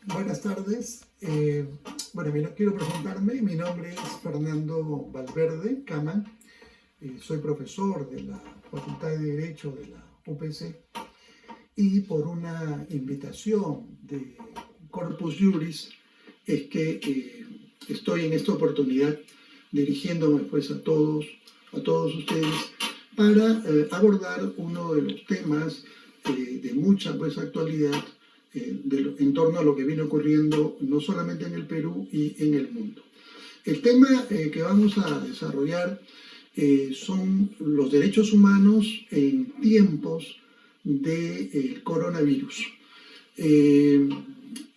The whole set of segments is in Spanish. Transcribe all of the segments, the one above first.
Buenas tardes. Bueno, quiero presentarme. Mi nombre es Fernando Valverde Caman. Soy profesor de la Facultad de Derecho de la UPC y por una invitación de Corpus Juris es que estoy en esta oportunidad dirigiéndome pues a todos ustedes para abordar uno de los temas de mucha pues actualidad en torno a lo que viene ocurriendo no solamente en el Perú y en el mundo. El tema que vamos a desarrollar son los derechos humanos en tiempos del coronavirus. Eh,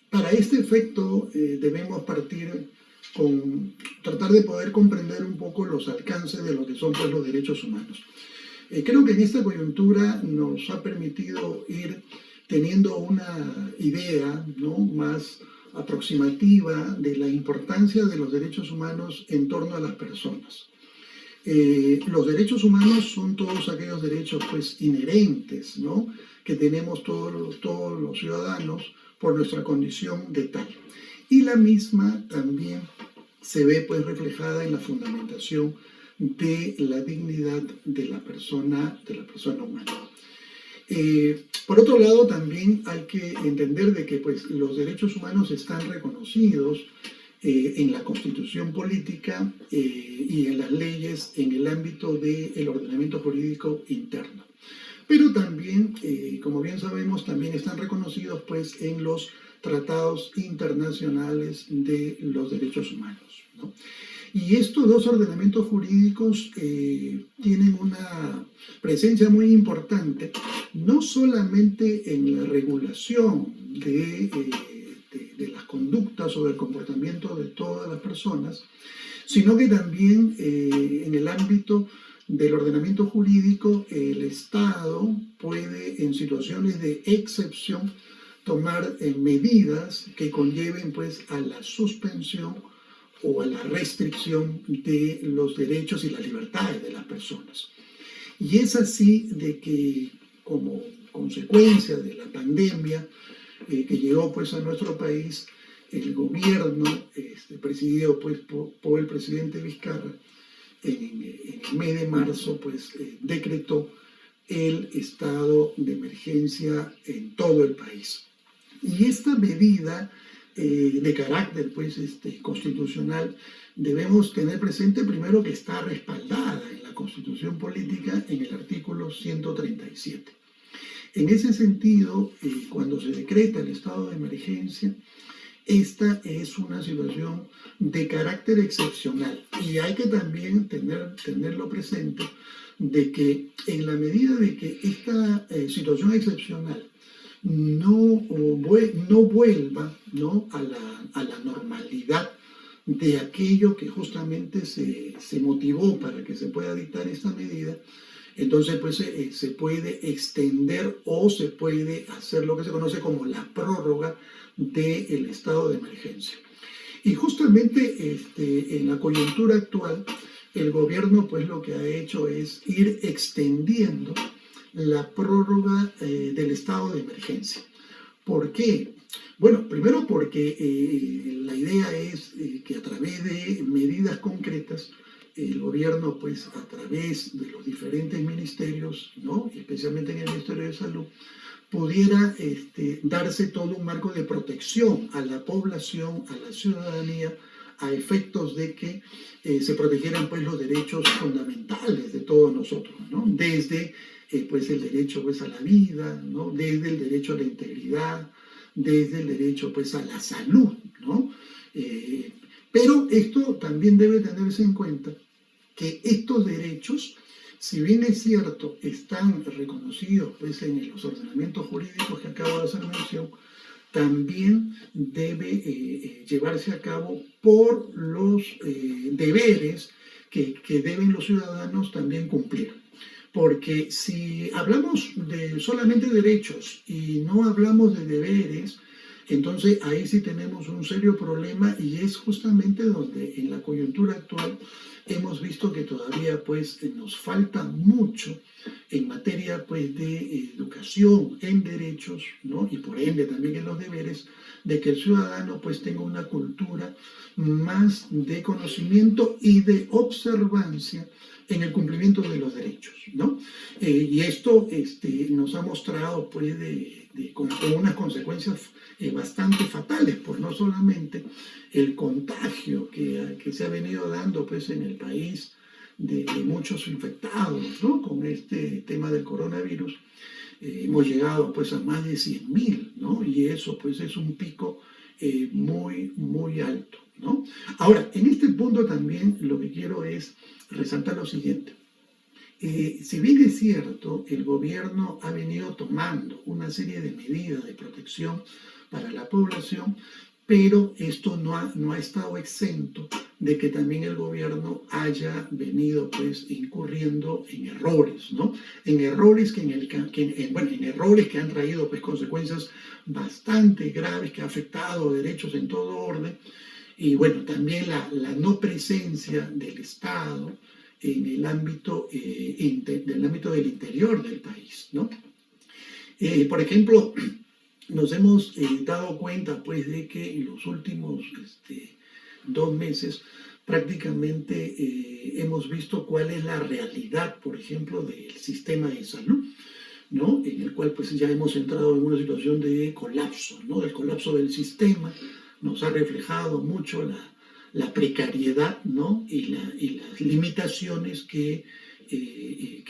para este efecto debemos partir con tratar de poder comprender un poco los alcances de lo que son pues, los derechos humanos. Creo que en esta coyuntura nos ha permitido ir teniendo una idea, ¿no?, más aproximativa de la importancia de los derechos humanos en torno a las personas. Los derechos humanos son todos aquellos derechos pues, inherentes, ¿no?, que tenemos todos los ciudadanos por nuestra condición de tal. Y la misma también se ve pues, reflejada en la fundamentación de la dignidad de la persona humana. Por otro lado, también hay que entender de que pues, los derechos humanos están reconocidos en la Constitución política y en las leyes en el ámbito del ordenamiento jurídico interno. Pero también, como bien sabemos, también están reconocidos pues, en los tratados internacionales de los derechos humanos, ¿no? Y estos dos ordenamientos jurídicos tienen una presencia muy importante, no solamente en la regulación de las conductas o del comportamiento de todas las personas, sino que también en el ámbito del ordenamiento jurídico el Estado puede, en situaciones de excepción, tomar medidas que conlleven pues, a la suspensión o a la restricción de los derechos y las libertades de las personas. Y es así de que, como consecuencia de la pandemia que llegó pues, a nuestro país, el gobierno, presidido pues, por el presidente Vizcarra, en el mes de marzo, pues, decretó el estado de emergencia en todo el país. Y esta medida de carácter pues, constitucional, debemos tener presente primero que está respaldada en la Constitución política en el artículo 137. En ese sentido, cuando se decreta el estado de emergencia, esta es una situación de carácter excepcional y hay que también tenerlo presente de que en la medida de que esta situación excepcional no vuelva, ¿no?, a la normalidad de aquello que justamente se motivó para que se pueda dictar esta medida, entonces pues se puede extender o se puede hacer lo que se conoce como la prórroga del estado de emergencia. Y justamente en la coyuntura actual, el gobierno pues lo que ha hecho es ir extendiendo la prórroga del estado de emergencia. ¿Por qué? Bueno, primero porque la idea es que a través de medidas concretas, el gobierno, pues a través de los diferentes ministerios, ¿no?, especialmente en el Ministerio de Salud, pudiera darse todo un marco de protección a la población, a la ciudadanía, a efectos de que se protegieran pues, los derechos fundamentales de todos nosotros, ¿no?, desde pues, el derecho pues, a la vida, ¿no?, desde el derecho a la integridad, desde el derecho pues, a la salud, ¿no? Pero esto también debe tenerse en cuenta que estos derechos, si bien es cierto, están reconocidos pues, en los ordenamientos jurídicos que acabo de hacer mención, también debe llevarse a cabo por los deberes que deben los ciudadanos también cumplir. Porque si hablamos de solamente derechos y no hablamos de deberes, Entonces ahí sí tenemos un serio problema y es justamente donde en la coyuntura actual hemos visto que todavía pues nos falta mucho en materia pues de educación en derechos, ¿no? Y por ende también en los deberes de que el ciudadano pues tenga una cultura más de conocimiento y de observancia en el cumplimiento de los derechos, ¿no? Y esto nos ha mostrado pues con unas consecuencias bastante fatales, por no solamente el contagio que se ha venido dando pues en el país de muchos infectados, ¿no? Con este tema del coronavirus, hemos llegado pues a más de 100.000, ¿no? Y eso pues es un pico muy, muy alto, ¿no? Ahora, en este punto también lo que quiero es resaltar lo siguiente. Si bien es cierto, el gobierno ha venido tomando una serie de medidas de protección para la población, pero esto no ha estado exento de que también el gobierno haya venido pues incurriendo en errores, ¿no? En errores en errores que han traído pues consecuencias bastante graves que ha afectado derechos en todo orden y bueno, también la no presencia del Estado en el ámbito, del ámbito del interior del país, ¿no? Por ejemplo, nos hemos dado cuenta pues de que en los últimos 2 meses prácticamente hemos visto cuál es la realidad, por ejemplo, del sistema de salud, ¿no? En el cual pues ya hemos entrado en una situación de colapso, ¿no? Del colapso del sistema, nos ha reflejado mucho la precariedad, ¿no? Y las limitaciones que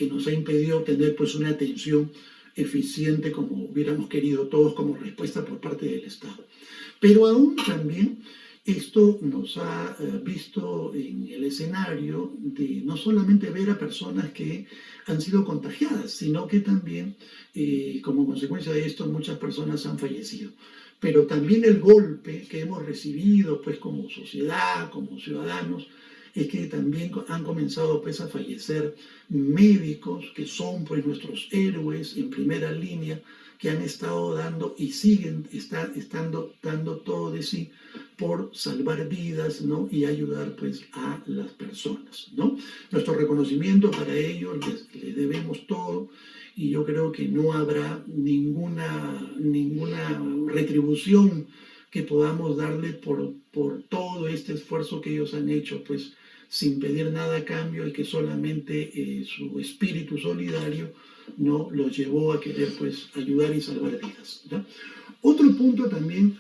nos ha impedido tener pues una atención eficiente como hubiéramos querido todos como respuesta por parte del Estado. Pero aún también esto nos ha visto en el escenario de no solamente ver a personas que han sido contagiadas, sino que también como consecuencia de esto muchas personas han fallecido. Pero también el golpe que hemos recibido pues como sociedad, como ciudadanos, es que también han comenzado pues a fallecer médicos que son pues nuestros héroes en primera línea, que han estado dando y siguen estando dando todo de sí por salvar vidas, ¿no? Y ayudar pues a las personas, ¿no? Nuestro reconocimiento para ellos, les debemos todo y yo creo que no habrá ninguna retribución que podamos darle por todo este esfuerzo que ellos han hecho, pues sin pedir nada a cambio y que solamente su espíritu solidario no los llevó a querer pues ayudar y salvar vidas, ¿ya? Otro punto también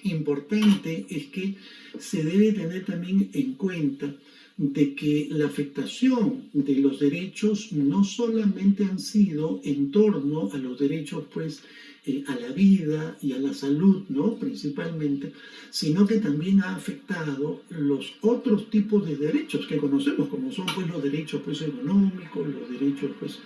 importante es que se debe tener también en cuenta de que la afectación de los derechos no solamente han sido en torno a los derechos pues a la vida y a la salud, ¿no? Principalmente, sino que también ha afectado los otros tipos de derechos que conocemos, como son pues los derechos pues económicos, los derechos pues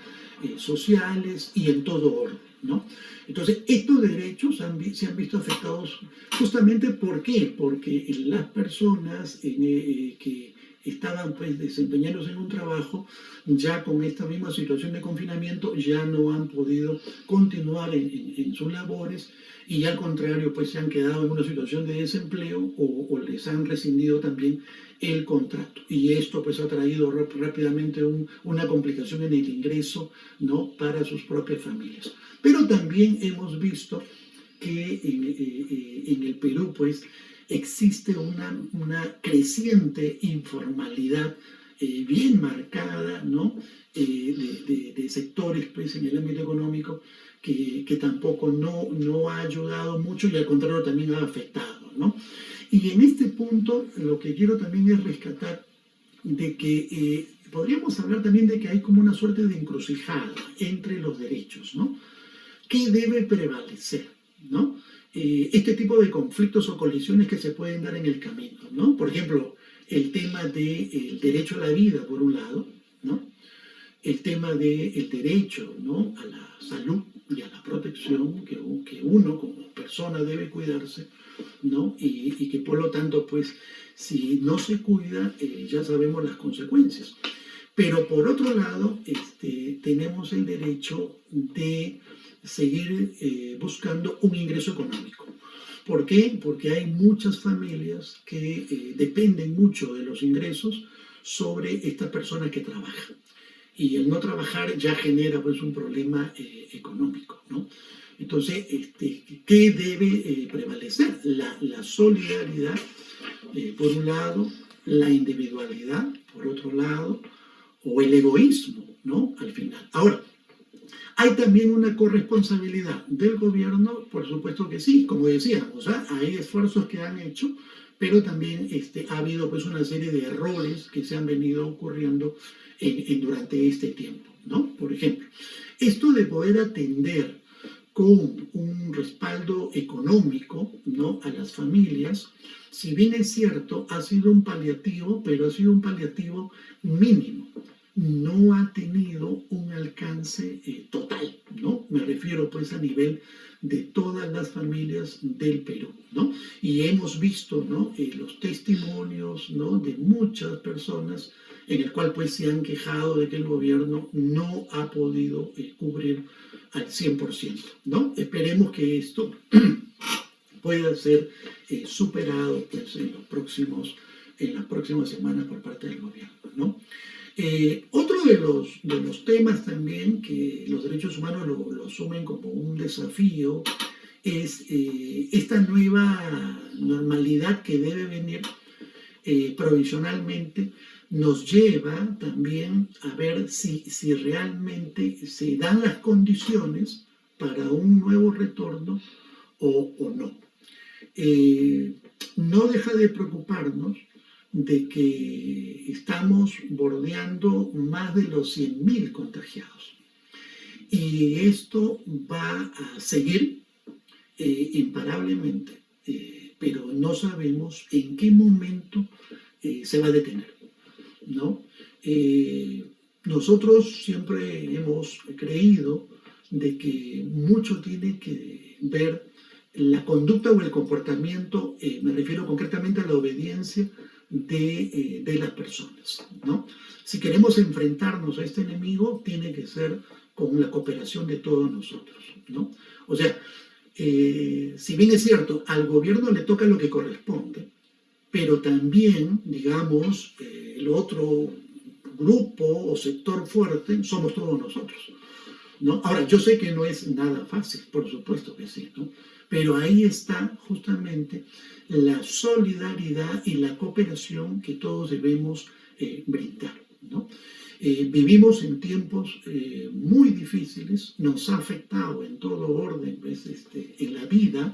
sociales y en todo orden, ¿no? Entonces, estos derechos se han visto afectados justamente ¿por qué? Porque las personas que estaban pues desempeñándose en un trabajo, ya con esta misma situación de confinamiento, ya no han podido continuar en sus labores y al contrario pues se han quedado en una situación de desempleo o les han rescindido también el contrato. Y esto pues ha traído rápidamente una complicación en el ingreso, ¿no? Para sus propias familias. Pero también hemos visto que en el Perú pues existe una creciente informalidad bien marcada, ¿no? De sectores pues, en el ámbito económico que tampoco no ha ayudado mucho y al contrario también ha afectado, ¿no? Y en este punto lo que quiero también es rescatar de que podríamos hablar también de que hay como una suerte de encrucijada entre los derechos, ¿no? ¿Qué debe prevalecer, ¿no? Este tipo de conflictos o colisiones que se pueden dar en el camino, ¿no? Por ejemplo, el tema del derecho a la vida, por un lado, ¿no? El tema del derecho, ¿no? A la salud y a la protección que uno como persona debe cuidarse, ¿no? Y que por lo tanto, pues, si no se cuida, ya sabemos las consecuencias. Pero por otro lado, tenemos el derecho de seguir buscando un ingreso económico. ¿Por qué? Porque hay muchas familias que dependen mucho de los ingresos sobre esta persona que trabaja. Y el no trabajar ya genera pues un problema económico, ¿no? Entonces, ¿qué debe prevalecer? La solidaridad, por un lado, la individualidad, por otro lado, o el egoísmo, ¿no? Al final. Ahora, ¿hay también una corresponsabilidad del gobierno? Por supuesto que sí, como decíamos, hay esfuerzos que han hecho, pero también ha habido pues una serie de errores que se han venido ocurriendo durante este tiempo, ¿no? Por ejemplo, esto de poder atender con un respaldo económico, ¿no?, a las familias, si bien es cierto, ha sido un paliativo, pero ha sido un paliativo mínimo. No ha tenido un alcance total, ¿no? Me refiero pues a nivel de todas las familias del Perú, ¿no? Y hemos visto, ¿no?, los testimonios, ¿no?, de muchas personas en el cual pues se han quejado de que el gobierno no ha podido cubrir al 100%, ¿no? Esperemos que esto pueda ser superado pues, en las próximas semanas por parte del gobierno, ¿no? Otro de los temas también que los derechos humanos lo asumen como un desafío es esta nueva normalidad que debe venir provisionalmente, nos lleva también a ver si realmente se dan las condiciones para un nuevo retorno o no. No deja de preocuparnos de que estamos bordeando más de los 100.000 contagiados. Y esto va a seguir imparablemente, pero no sabemos en qué momento se va a detener, ¿no? Nosotros siempre hemos creído de que mucho tiene que ver la conducta o el comportamiento, me refiero concretamente a la obediencia de las personas, ¿no? Si queremos enfrentarnos a este enemigo, tiene que ser con la cooperación de todos nosotros, ¿no? O sea, si bien es cierto, al gobierno le toca lo que corresponde, pero también, digamos, el otro grupo o sector fuerte somos todos nosotros, ¿no? Ahora, yo sé que no es nada fácil, por supuesto que sí, ¿no? Pero ahí está justamente la solidaridad y la cooperación que todos debemos brindar, ¿no? Vivimos en tiempos muy difíciles, nos ha afectado en todo orden, pues, en la vida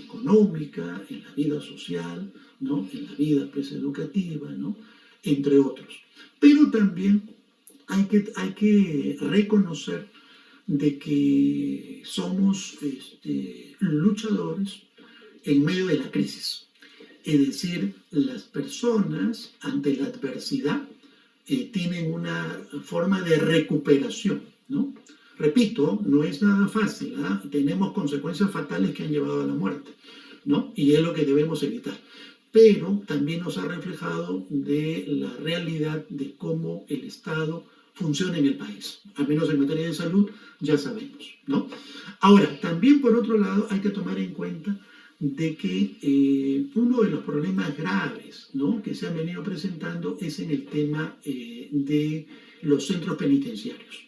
económica, en la vida social, ¿no?, en la vida pues, educativa, ¿no?, entre otros. Pero también hay que reconocer de que somos luchadores en medio de la crisis. Es decir, las personas ante la adversidad tienen una forma de recuperación, ¿no? Repito, no es nada fácil, ¿eh? Tenemos consecuencias fatales que han llevado a la muerte, ¿no? Y es lo que debemos evitar. Pero también nos ha reflejado de la realidad de cómo el Estado funciona en el país. Al menos en materia de salud, ya sabemos, ¿no? Ahora, también por otro lado, hay que tomar en cuenta de que uno de los problemas graves, ¿no?, que se han venido presentando es en el tema de los centros penitenciarios.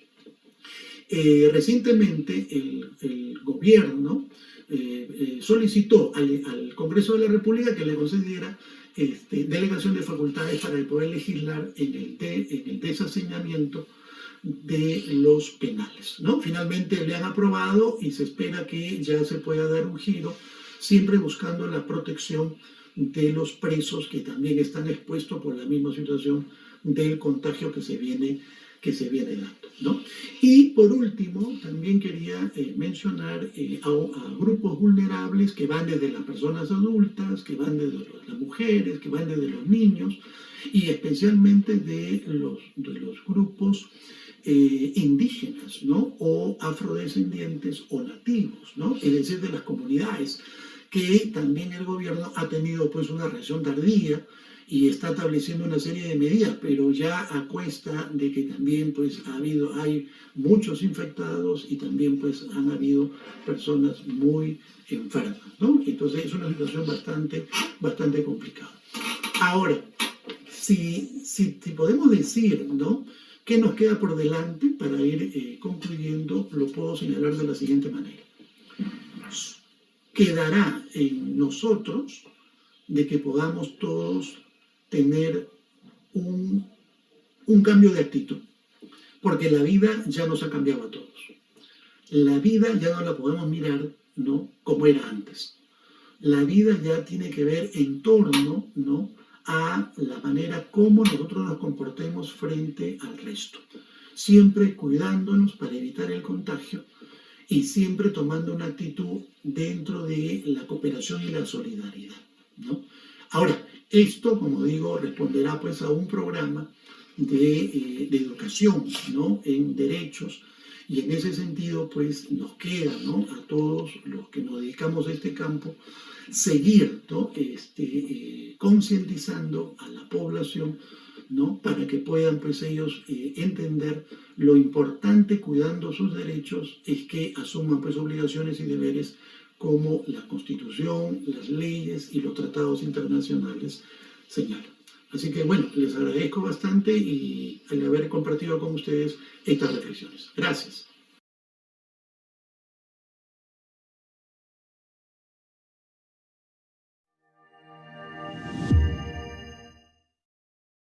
Recientemente el gobierno solicitó al Congreso de la República que le concediera delegación de facultades para poder legislar en el deshacinamiento de los penales, ¿no? Finalmente le han aprobado y se espera que ya se pueda dar un giro, siempre buscando la protección de los presos que también están expuestos por la misma situación del contagio que se viene dando, ¿no? Y por último, también quería mencionar a grupos vulnerables que van desde las personas adultas, que van desde las mujeres, que van desde los niños y especialmente de los grupos indígenas, ¿no?, o afrodescendientes o nativos, ¿no?, es decir, de las comunidades, que también el gobierno ha tenido pues una reacción tardía y está estableciendo una serie de medidas, pero ya a cuesta de que también pues hay muchos infectados y también pues han habido personas muy enfermas, ¿no? Entonces es una situación bastante complicada. Ahora, si podemos decir, ¿no?, qué nos queda por delante para ir concluyendo, lo puedo señalar de la siguiente manera. Quedará en nosotros de que podamos todos tener un cambio de actitud, porque la vida ya nos ha cambiado a todos. La vida ya no la podemos mirar, ¿no?, como era antes. La vida ya tiene que ver en torno, ¿no?, a la manera como nosotros nos comportemos frente al resto. Siempre cuidándonos para evitar el contagio y siempre tomando una actitud dentro de la cooperación y la solidaridad, ¿no? Ahora, esto, como digo, responderá pues a un programa de educación, ¿no?, en derechos, y en ese sentido pues nos queda, ¿no?, a todos los que nos dedicamos a este campo seguir, ¿no?, concientizando a la población, ¿no?, para que puedan pues ellos entender lo importante, cuidando sus derechos, es que asuman pues obligaciones y deberes como la Constitución, las leyes y los tratados internacionales señalan. Así que bueno, les agradezco bastante y el haber compartido con ustedes estas reflexiones. Gracias.